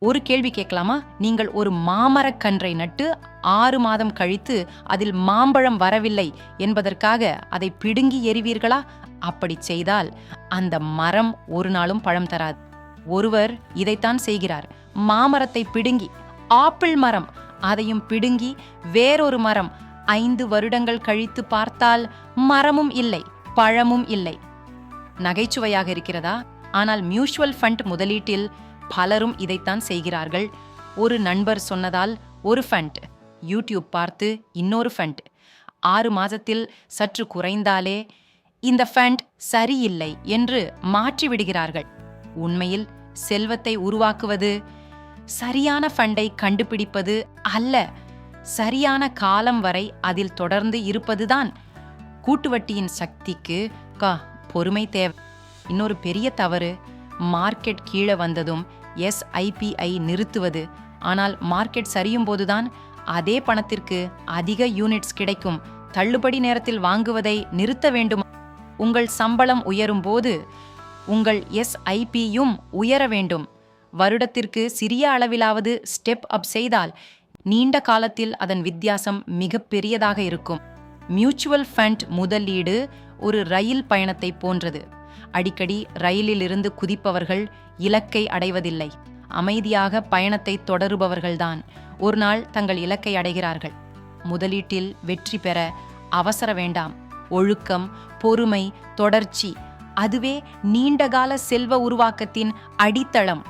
ஒரு கேள்வி கேட்கலாமா? நீங்கள் ஒரு மாமரக் கன்றை நட்டு 6 மாதம் கழித்து அதில் மாம்பழம் வரவில்லை என்பதற்காக அதை பிடுங்கி எறிவீர்களா? அப்படி செய்தால் அந்த மரம் ஒரு நாளும் பழம் தராது. ஒருவர் இதைத்தான் செய்கிறார். மாமரத்தை பிடுங்கி, ஆப்பிள் மரம், அதையும் பிடுங்கி வேறொரு மரம். 5 வருடங்கள் கழித்து பார்த்தால் மரமும் இல்லை, பழமும் இல்லை. நகைச்சுவையாக இருக்கிறதா? ஆனால் மியூச்சுவல் ஃபண்ட் முதலீட்டில் பலரும் இதைத்தான் செய்கிறார்கள். ஒரு நண்பர் சொன்னதால் ஒரு ஃபண்ட், யூடியூப் பார்த்து இன்னொரு ஃபண்ட். 6 மாதத்தில் சற்று குறைந்தாலே இந்த ஃபண்ட் சரியில்லை என்று மாற்றிவிடுகிறார்கள். உண்மையில் செல்வத்தை உருவாக்குவது சரியான ஃபண்டை கண்டுபிடிப்பது அல்ல, சரியான காலம் வரை அதில் தொடர்ந்து இருப்பதுதான். கூட்டுவட்டியின் சக்திக்கு பொறுமை தேவை. இன்னொரு பெரிய தவறு, மார்க்கெட் கீழே வந்ததும் SIPஐ நிறுத்துவது. ஆனால் மார்க்கெட் சரியும் போதுதான் அதே பணத்திற்கு அதிக யூனிட்ஸ் கிடைக்கும். தள்ளுபடி நேரத்தில் வாங்குவதை நிறுத்த வேண்டும். உங்கள் சம்பளம் உயரும் போது உங்கள் SIPயும் உயர வேண்டும். வருடத்திற்கு சிறிய அளவிலாவது ஸ்டெப் அப் செய்தால் நீண்ட காலத்தில் அதன் வித்தியாசம் மிக பெரியதாக இருக்கும். மியூச்சுவல் ஃபண்ட் முதலீடு ஒரு ரயில் பயணத்தை போன்றது. அடிக்கடி ரயிலில் இருந்து குதிப்பவர்கள் இலக்கை அடைவதில்லை. அமைதியாக பயணத்தை தொடருபவர்கள்தான் ஒரு நாள் தங்கள் இலக்கை அடைகிறார்கள். முதலீட்டில் வெற்றி பெற அவசர வேண்டாம். ஒழுக்கம், பொறுமை, தொடர்ச்சி, அதுவே நீண்டகால செல்வ உருவாக்கத்தின் அடித்தளம்.